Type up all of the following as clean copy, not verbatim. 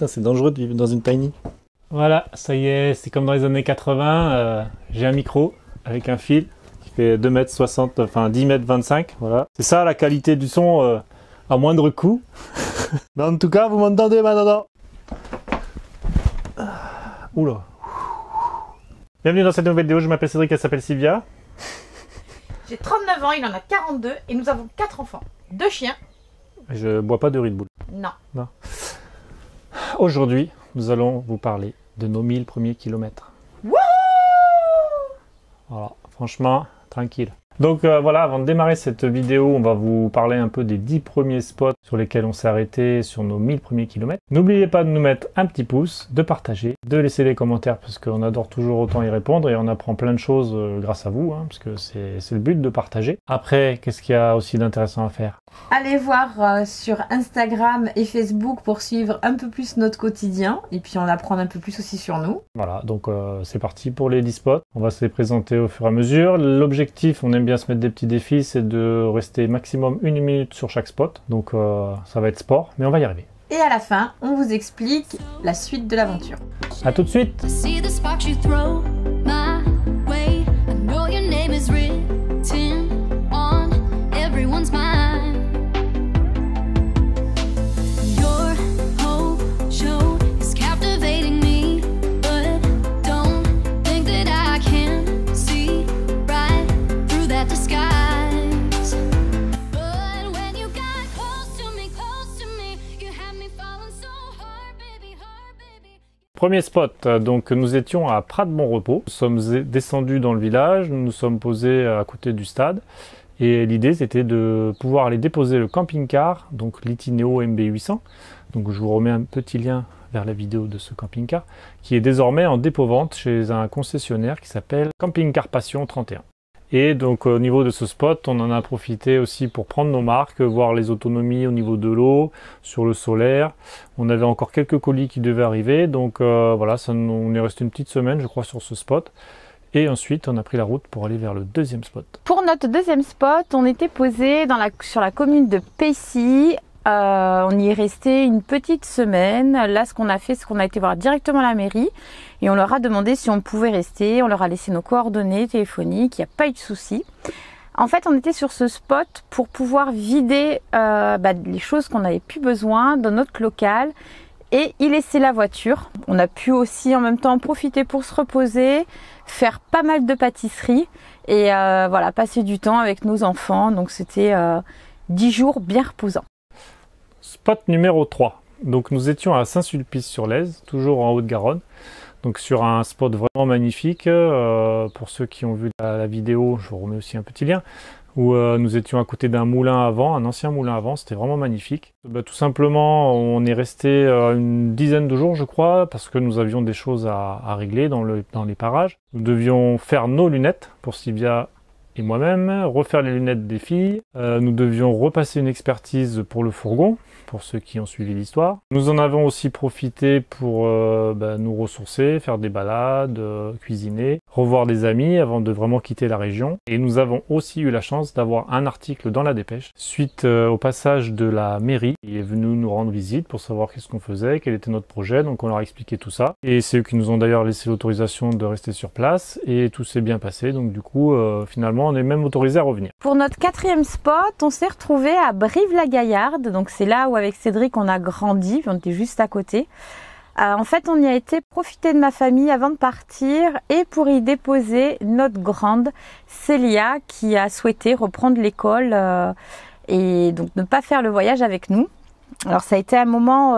Putain, c'est dangereux de vivre dans une tiny. Voilà, ça y est, c'est comme dans les années 80. J'ai un micro avec un fil qui fait 2,60 m, enfin 10,25 m. Voilà. C'est ça la qualité du son à moindre coût. Mais en tout cas, vous m'entendez maintenant. Oula. Bienvenue dans cette nouvelle vidéo, je m'appelle Cédric, elle s'appelle Sylvia. J'ai 39 ans, il en a 42 et nous avons 4 enfants. 2 chiens. Je bois pas de Red Bull. Non. Aujourd'hui, nous allons vous parler de nos 1000 premiers kilomètres. Wouh! Voilà, franchement, tranquille. Donc voilà, avant de démarrer cette vidéo, on va vous parler un peu des 10 premiers spots sur lesquels on s'est arrêté sur nos 1000 premiers kilomètres. N'oubliez pas de nous mettre un petit pouce, de partager, de laisser des commentaires parce qu'on adore toujours autant y répondre et on apprend plein de choses grâce à vous, hein, parce que c'est le but de partager. Après, qu'est-ce qu'il y a aussi d'intéressant à faire? Allez voir sur Instagram et Facebook pour suivre un peu plus notre quotidien et puis en apprendre un peu plus aussi sur nous. Voilà, donc c'est parti pour les 10 spots. On va se les présenter au fur et à mesure. L'objectif, on aime bien se mettre des petits défis, c'est de rester maximum 1 minute sur chaque spot. Donc ça va être sport, mais on va y arriver. Et à la fin, on vous explique la suite de l'aventure. A tout de suite! Premier spot, donc nous étions à Prat de Bon Repos. Nous sommes descendus dans le village, nous nous sommes posés à côté du stade. Et l'idée c'était de pouvoir aller déposer le camping-car, donc l'Itineo MB800. Donc je vous remets un petit lien vers la vidéo de ce camping-car, qui est désormais en dépôt-vente chez un concessionnaire qui s'appelle Camping Car Passion 31. Et donc au niveau de ce spot, on en a profité aussi pour prendre nos marques, voir les autonomies au niveau de l'eau, sur le solaire. On avait encore quelques colis qui devaient arriver, donc voilà, on est resté une petite semaine je crois sur ce spot. Et ensuite on a pris la route pour aller vers le deuxième spot. Pour notre deuxième spot, on était posé sur la commune de Paissy. On y est resté une petite semaine. Là, ce qu'on a fait, c'est qu'on a été voir directement la mairie et on leur a demandé si on pouvait rester. On leur a laissé nos coordonnées téléphoniques, il n'y a pas eu de souci. En fait, on était sur ce spot pour pouvoir vider les choses qu'on n'avait plus besoin dans notre local et y laisser la voiture. On a pu aussi en même temps en profiter pour se reposer, faire pas mal de pâtisseries et voilà, passer du temps avec nos enfants. Donc c'était 10 jours bien reposants. Spot numéro 3. Donc nous étions à Saint-Sulpice-sur-Lèze, toujours en Haute-Garonne. Donc sur un spot vraiment magnifique. Pour ceux qui ont vu la vidéo, je vous remets aussi un petit lien, où nous étions à côté d'un moulin à vent, un ancien moulin à vent, c'était vraiment magnifique. Tout simplement, on est resté une dizaine de jours je crois, parce que nous avions des choses à régler dans les parages. Nous devions faire nos lunettes pour Sylvia et moi-même, refaire les lunettes des filles. Nous devions repasser une expertise pour le fourgon, pour ceux qui ont suivi l'histoire. Nous en avons aussi profité pour nous ressourcer, faire des balades, cuisiner, revoir des amis avant de vraiment quitter la région. Et nous avons aussi eu la chance d'avoir un article dans la dépêche suite au passage de la mairie qui est venue nous rendre visite pour savoir qu'est-ce qu'on faisait, quel était notre projet. Donc on leur a expliqué tout ça. Et c'est eux qui nous ont d'ailleurs laissé l'autorisation de rester sur place. Et tout s'est bien passé. Donc du coup, finalement, on est même autorisé à revenir. Pour notre quatrième spot, on s'est retrouvé à Brive-la-Gaillarde. Donc c'est là où avec Cédric on a grandi, on était juste à côté. En fait, on y a été profiter de ma famille avant de partir et pour y déposer notre grande Célia qui a souhaité reprendre l'école et donc ne pas faire le voyage avec nous. Alors ça a été un moment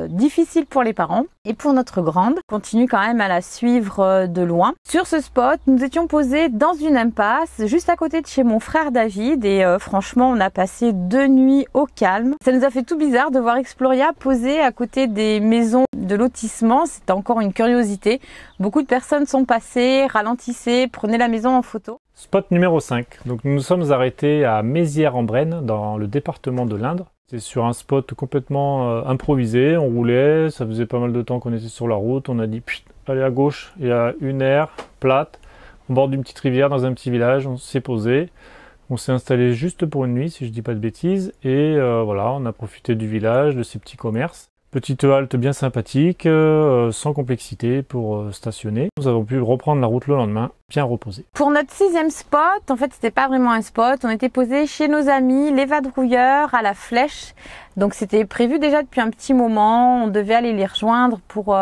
difficile pour les parents et pour notre grande. On continue quand même à la suivre de loin. Sur ce spot, nous étions posés dans une impasse juste à côté de chez mon frère David et franchement on a passé 2 nuits au calme. Ça nous a fait tout bizarre de voir Exploria posée à côté des maisons de lotissement. C'était encore une curiosité. Beaucoup de personnes sont passées, ralentissaient, prenaient la maison en photo. Spot numéro 5. Donc nous nous sommes arrêtés à Mézières-en-Brenne dans le département de l'Indre. C'est sur un spot complètement improvisé, on roulait, ça faisait pas mal de temps qu'on était sur la route, on a dit allez à gauche, il y a une aire plate, au bord d'une petite rivière dans un petit village, on s'est posé, on s'est installé juste pour une nuit si je dis pas de bêtises, et voilà, on a profité du village, de ces petits commerces. Petite halte bien sympathique, sans complexité pour stationner. Nous avons pu reprendre la route le lendemain, bien reposé. Pour notre 6e spot, en fait c'était pas vraiment un spot, on était posé chez nos amis, les vadrouilleurs à la Flèche. Donc c'était prévu déjà depuis un petit moment, on devait aller les rejoindre pour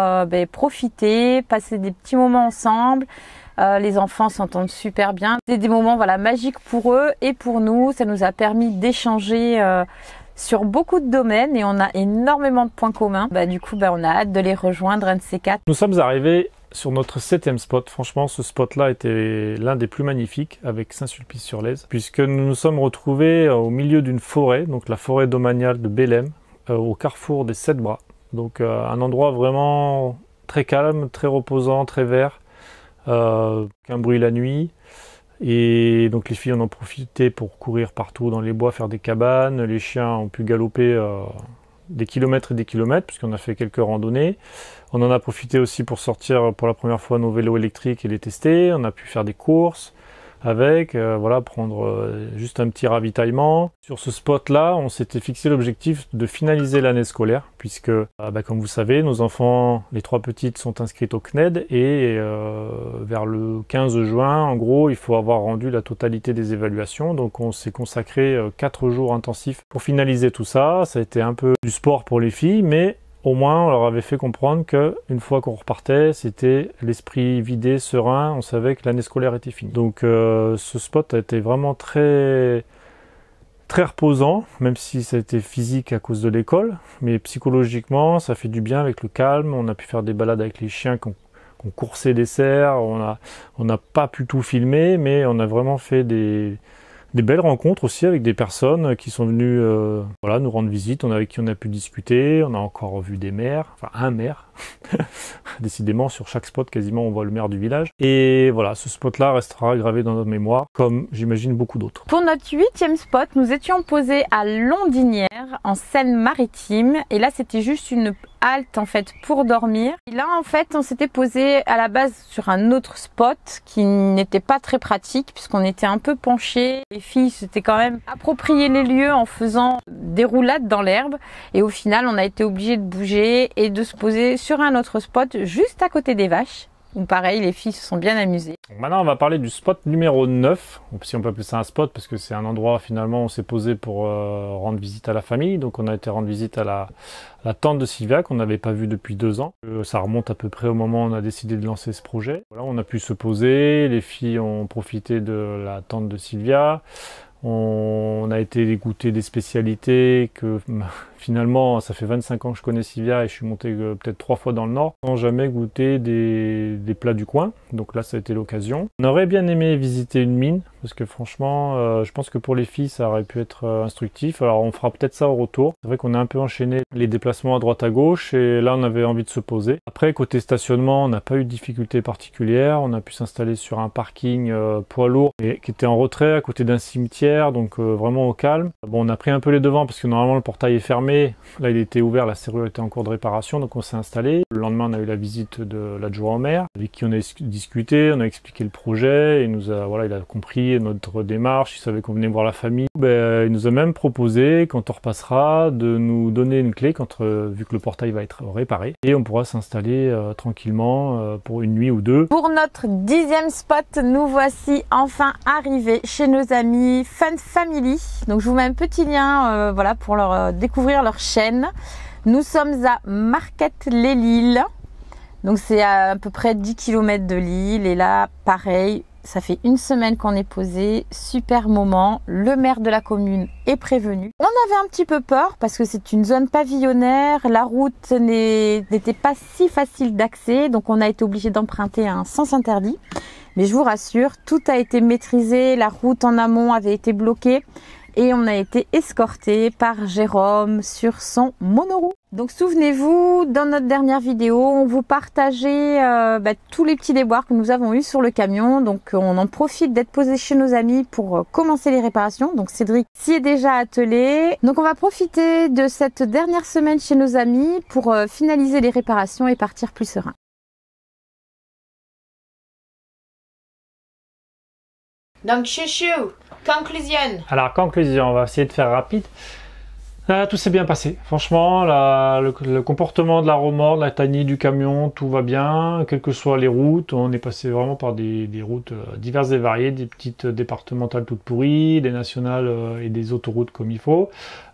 profiter, passer des petits moments ensemble. Les enfants s'entendent super bien. C'est des moments voilà, magiques pour eux et pour nous. Ça nous a permis d'échanger sur beaucoup de domaines et on a énormément de points communs. Du coup, on a hâte de les rejoindre, un de ces 4. Nous sommes arrivés sur notre 7e spot. Franchement, ce spot-là était l'un des plus magnifiques avec Saint-Sulpice-sur-Lèze, puisque nous nous sommes retrouvés au milieu d'une forêt, donc la forêt domaniale de Bélem, au carrefour des 7 bras. Donc un endroit vraiment très calme, très reposant, très vert, qu'un bruit la nuit. Et donc les filles en ont profité pour courir partout dans les bois, faire des cabanes. Les chiens ont pu galoper des kilomètres et des kilomètres puisqu'on a fait quelques randonnées. On en a profité aussi pour sortir pour la première fois nos vélos électriques et les tester. On a pu faire des courses avec, voilà, prendre juste un petit ravitaillement. Sur ce spot-là, on s'était fixé l'objectif de finaliser l'année scolaire puisque, comme vous savez, nos enfants, les 3 petites, sont inscrites au CNED et vers le 15 juin, en gros, il faut avoir rendu la totalité des évaluations. Donc on s'est consacré 4 jours intensifs pour finaliser tout ça. Ça a été un peu du sport pour les filles, mais au moins, on leur avait fait comprendre qu'une fois qu'on repartait, c'était l'esprit vidé, serein, on savait que l'année scolaire était finie. Donc ce spot a été vraiment très, très reposant, même si ça a été physique à cause de l'école, mais psychologiquement, ça fait du bien avec le calme. On a pu faire des balades avec les chiens qu'on coursait des cerfs, on n'a pas pu tout filmer, mais on a vraiment fait des belles rencontres aussi avec des personnes qui sont venues nous rendre visite, avec qui on a pu discuter. On a encore vu des maires, enfin un maire. Décidément, sur chaque spot, quasiment, on voit le maire du village. Et voilà, ce spot-là restera gravé dans notre mémoire, comme j'imagine beaucoup d'autres. Pour notre 8e spot, nous étions posés à Londinière, en Seine-Maritime. Et là, c'était juste une halte, en fait, pour dormir. Et là, en fait, on s'était posé à la base sur un autre spot qui n'était pas très pratique, puisqu'on était un peu penchés. Les filles s'étaient quand même approprié les lieux en faisant des roulades dans l'herbe. Et au final, on a été obligés de bouger et de se poser sur un autre spot juste à côté des vaches. Où pareil, les filles se sont bien amusées. Donc maintenant, on va parler du spot numéro 9. Si on peut appeler ça un spot, parce que c'est un endroit, finalement, où on s'est posé pour rendre visite à la famille. Donc on a été rendre visite à la tante de Sylvia, qu'on n'avait pas vue depuis 2 ans. Ça remonte à peu près au moment où on a décidé de lancer ce projet. Voilà, on a pu se poser, les filles ont profité de la tante de Sylvia. On a été goûter des spécialités que finalement, ça fait 25 ans que je connais Sylvia et je suis monté peut-être 3 fois dans le Nord sans jamais goûter des plats du coin. Donc là, ça a été l'occasion. On aurait bien aimé visiter une mine parce que franchement, je pense que pour les filles, ça aurait pu être instructif. Alors on fera peut-être ça au retour. C'est vrai qu'on a un peu enchaîné les déplacements à droite à gauche et là, on avait envie de se poser. Après, côté stationnement, on n'a pas eu de difficultés particulières. On a pu s'installer sur un parking poids lourd et qui était en retrait à côté d'un cimetière, donc vraiment au calme. Bon, on a pris un peu les devants parce que normalement le portail est fermé. Là, il était ouvert, la serrure était en cours de réparation, donc on s'est installé. Le lendemain, on a eu la visite de l'adjoint au maire, avec qui on a discuté, on a expliqué le projet, et il a compris notre démarche, il savait qu'on venait voir la famille. Il nous a même proposé, quand on repassera, de nous donner une clé, vu que le portail va être réparé, et on pourra s'installer tranquillement pour une nuit ou 2. Pour notre 10e spot, nous voici enfin arrivés chez nos amis Fun Family. Donc je vous mets un petit lien pour leur découvrir leur chaîne. Nous sommes à Marquette-les-Lilles. Donc c'est à peu près 10 km de Lille. Et là, pareil, ça fait 1 semaine qu'on est posé. Super moment. Le maire de la commune est prévenu. On avait un petit peu peur parce que c'est une zone pavillonnaire. La route n'était pas si facile d'accès. Donc on a été obligé d'emprunter un sens interdit. Mais je vous rassure, tout a été maîtrisé. La route en amont avait été bloquée. Et on a été escorté par Jérôme sur son monoroue. Donc souvenez-vous, dans notre dernière vidéo, on vous partageait tous les petits déboires que nous avons eus sur le camion. Donc on en profite d'être posé chez nos amis pour commencer les réparations. Donc Cédric s'y est déjà attelé. Donc on va profiter de cette dernière semaine chez nos amis pour finaliser les réparations et partir plus serein. Donc chouchou, conclusion. Alors conclusion, on va essayer de faire rapide. Tout s'est bien passé. Franchement, le comportement de la remorque, de la tanie du camion, tout va bien. Quelles que soient les routes, on est passé vraiment par des routes diverses et variées, des petites départementales toutes pourries, des nationales et des autoroutes comme il faut.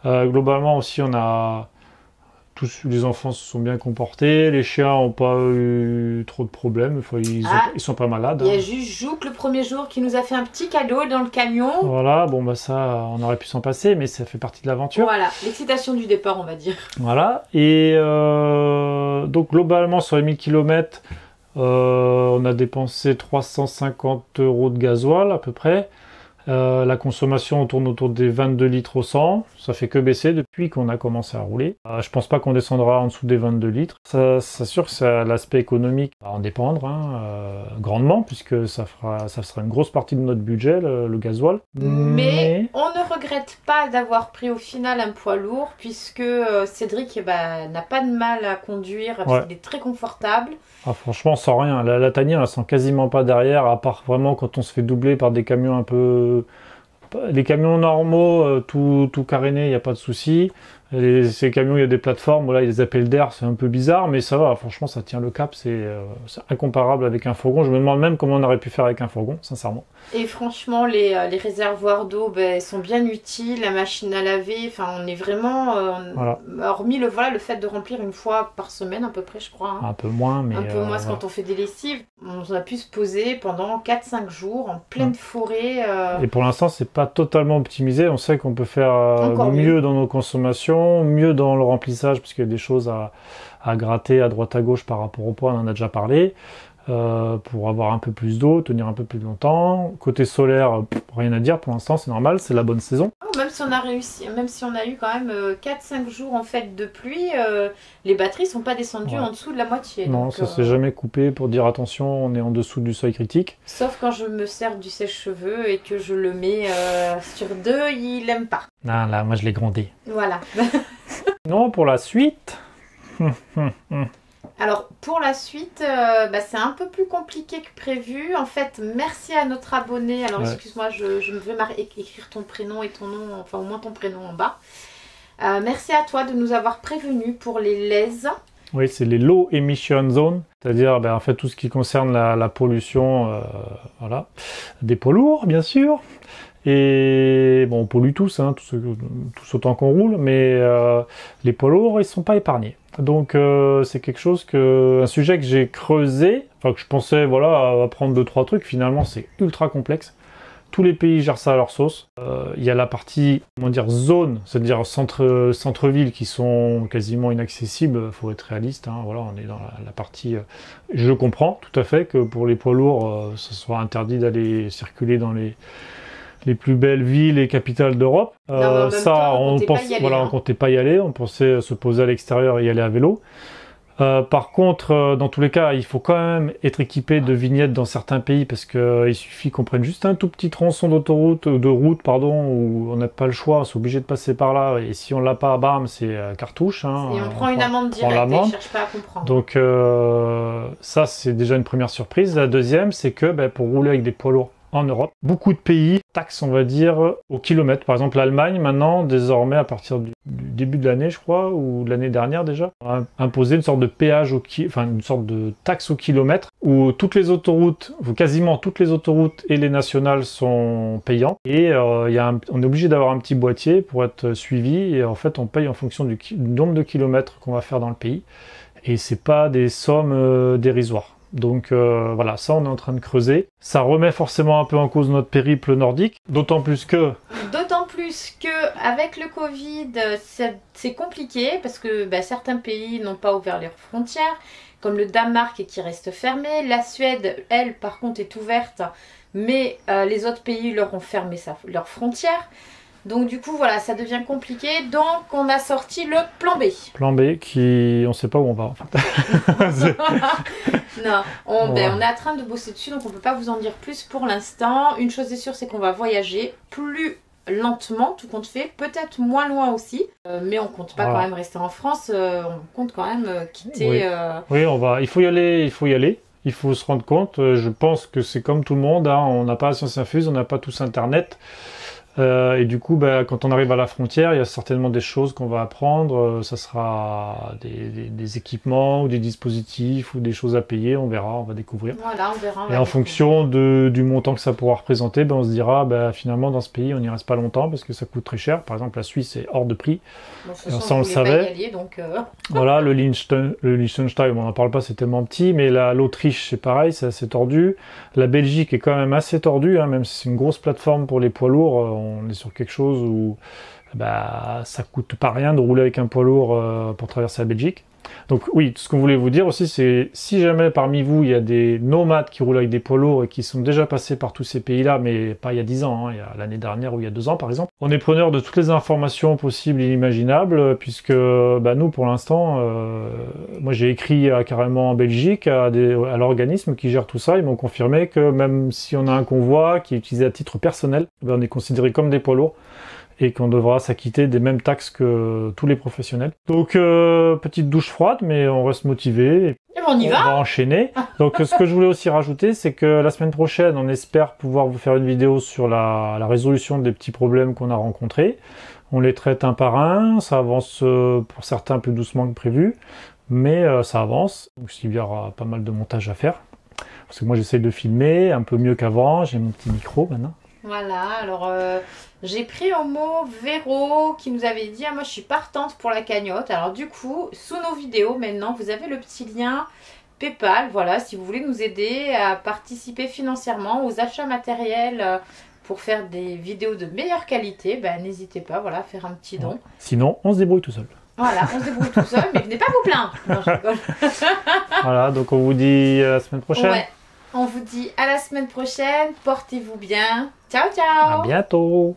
Globalement aussi, tous les enfants se sont bien comportés, les chiens n'ont pas eu trop de problèmes, enfin, ils sont pas malades. Il y a juste Jouk le premier jour qui nous a fait un petit cadeau dans le camion. Voilà, bon bah ça, on aurait pu s'en passer, mais ça fait partie de l'aventure. Voilà, l'excitation du départ, on va dire. Voilà, et donc globalement sur les 1000 km, on a dépensé 350 € de gasoil à peu près. La consommation tourne autour des 22 litres au 100, ça fait que baisser depuis qu'on a commencé à rouler. Je pense pas qu'on descendra en dessous des 22 litres. Ça, c'est sûr que l'aspect économique va en dépendre grandement, puisque ça sera une grosse partie de notre budget, le gasoil. Mais on ne regrette pas d'avoir pris au final un poids lourd, puisque Cédric n'a pas de mal à conduire, parce qu'il est très confortable. Franchement, on sent rien. La tanière, elle sent quasiment pas derrière, à part vraiment quand on se fait doubler par des camions un peu... Les camions normaux, tout carénés, il n'y a pas de souci. Ces camions, il y a des plateformes, voilà, il y a des appels d'air, c'est un peu bizarre, mais ça va, franchement, ça tient le cap, c'est incomparable avec un fourgon. Je me demande même comment on aurait pu faire avec un fourgon, sincèrement. Et franchement, les réservoirs d'eau sont bien utiles, la machine à laver, enfin, on est vraiment... Hormis le fait de remplir une fois par semaine à peu près, je crois. Un peu moins, mais... Un peu moins, quand on fait des lessives. On a pu se poser pendant 4-5 jours en pleine forêt. Et pour l'instant, c'est pas totalement optimisé. On sait qu'on peut faire mieux dans nos consommations, mieux dans le remplissage, parce qu'il y a des choses à gratter à droite à gauche par rapport au poids, on en a déjà parlé, pour avoir un peu plus d'eau, tenir un peu plus longtemps. Côté solaire, rien à dire pour l'instant, c'est normal, c'est la bonne saison. Même si on a réussi, même si on a eu quand même 4-5 jours en fait de pluie, les batteries sont pas descendues en dessous de la moitié. Non, donc, ça s'est jamais coupé pour dire attention, on est en dessous du seuil critique. Sauf quand je me sers du sèche-cheveux et que je le mets sur 2, il aime pas. Ah là, moi je l'ai grondé. Voilà. Non, pour la suite... Alors pour la suite, c'est un peu plus compliqué que prévu. En fait, merci à notre abonné. Alors excuse-moi, je vais écrire ton prénom et ton nom, enfin au moins ton prénom en bas. Merci à toi de nous avoir prévenus pour les LEZ. Oui, c'est les Low Emission Zones, c'est-à-dire en fait tout ce qui concerne la pollution, voilà, des poids lourds bien sûr. Et bon, on pollue tous, tous autant qu'on roule, mais les poids lourds, ils sont pas épargnés. Donc c'est un sujet que j'ai creusé, enfin que je pensais apprendre 2-3 trucs, finalement c'est ultra complexe. Tous les pays gèrent ça à leur sauce. Il y a la partie, zone, c'est-à-dire centre-ville qui sont quasiment inaccessibles, faut être réaliste, voilà, on est dans la partie... je comprends tout à fait que pour les poids lourds, ce soit interdit d'aller circuler dans les plus belles villes et capitales d'Europe. On comptait pas y aller, on pensait se poser à l'extérieur et y aller à vélo. Par contre, dans tous les cas, il faut quand même être équipé de vignettes dans certains pays parce qu'il suffit qu'on prenne juste un tout petit tronçon de route, où on n'a pas le choix, on est obligé de passer par là, et si on l'a pas, bam, c'est cartouche. Et on prend une amende directe, et on cherche pas à comprendre. Donc ça, c'est déjà une première surprise. La deuxième, c'est que pour rouler avec des poids lourds en Europe, beaucoup de pays taxent, on va dire, au kilomètre. Par exemple, l'Allemagne, maintenant, désormais, à partir du début de l'année, je crois, ou de l'année dernière déjà, a imposé une sorte de péage, une sorte de taxe au kilomètre, où toutes les autoroutes, ou quasiment toutes les autoroutes et les nationales sont payantes. Et on est obligé d'avoir un petit boîtier pour être suivi, et en fait, on paye en fonction du nombre de kilomètres qu'on va faire dans le pays. Et c'est pas des sommes dérisoires. Donc voilà, ça on est en train de creuser. Ça remet forcément un peu en cause notre périple nordique, d'autant plus que avec le Covid, c'est compliqué parce que certains pays n'ont pas ouvert leurs frontières, comme le Danemark qui reste fermé. La Suède, elle, par contre, est ouverte, mais les autres pays leur ont fermé leurs frontières. Donc du coup, voilà, ça devient compliqué. Donc on a sorti le plan B. Plan B qui... on sait pas où on va en fait. Non, on est en train de bosser dessus, donc on peut pas vous en dire plus pour l'instant. Une chose est sûre, c'est qu'on va voyager plus lentement, tout compte fait, peut-être moins loin aussi, mais on compte pas quand même rester en France, on compte quand même quitter... Oui, il faut y aller, il faut se rendre compte, je pense que c'est comme tout le monde, on n'a pas la science infuse, on n'a pas tous internet, Et du coup, quand on arrive à la frontière, il y a certainement des choses qu'on va apprendre. Ça sera des équipements ou des dispositifs ou des choses à payer. On verra, on va découvrir. Voilà, on verra. Et en fonction du montant que ça pourra représenter, on se dira, finalement, dans ce pays, on n'y reste pas longtemps parce que ça coûte très cher. Par exemple, la Suisse est hors de prix. Bon, Ça, on le savait. Voilà, le Liechtenstein, on n'en parle pas, c'est tellement petit, mais l'Autriche, c'est pareil, c'est assez tordu. La Belgique est quand même assez tordue, hein, même si c'est une grosse plateforme pour les poids lourds, on est sur quelque chose où ça coûte pas rien de rouler avec un poids lourd pour traverser la Belgique. Donc oui, ce qu'on voulait vous dire aussi, c'est si jamais parmi vous, il y a des nomades qui roulent avec des poids lourds et qui sont déjà passés par tous ces pays-là, mais pas il y a 10 ans, hein, il y a l'année dernière ou il y a 2 ans par exemple, on est preneur de toutes les informations possibles et inimaginables, puisque nous, pour l'instant, moi j'ai écrit carrément en Belgique à l'organisme qui gère tout ça, ils m'ont confirmé que même si on a un convoi qui est utilisé à titre personnel, on est considéré comme des poids lourds, et qu'on devra s'acquitter des mêmes taxes que tous les professionnels. Donc, petite douche froide, mais on reste motivé. Et on va enchaîner. Donc, ce que je voulais aussi rajouter, c'est que la semaine prochaine, on espère pouvoir vous faire une vidéo sur la résolution des petits problèmes qu'on a rencontrés. On les traite un par un, ça avance pour certains plus doucement que prévu, mais ça avance. Donc, il y aura pas mal de montage à faire. Parce que moi, j'essaye de filmer un peu mieux qu'avant, j'ai mon petit micro maintenant. Voilà, alors j'ai pris au mot Véro qui nous avait dit moi je suis partante pour la cagnotte. Alors du coup, sous nos vidéos maintenant, vous avez le petit lien PayPal. Voilà, si vous voulez nous aider à participer financièrement aux achats matériels pour faire des vidéos de meilleure qualité, n'hésitez pas à faire un petit don. Sinon, on se débrouille tout seul. Voilà, on se débrouille tout seul, mais venez pas vous plaindre. Non, je rigole. Voilà, donc on vous dit à la semaine prochaine. Ouais. On vous dit à la semaine prochaine, portez-vous bien. Ciao, ciao. À bientôt.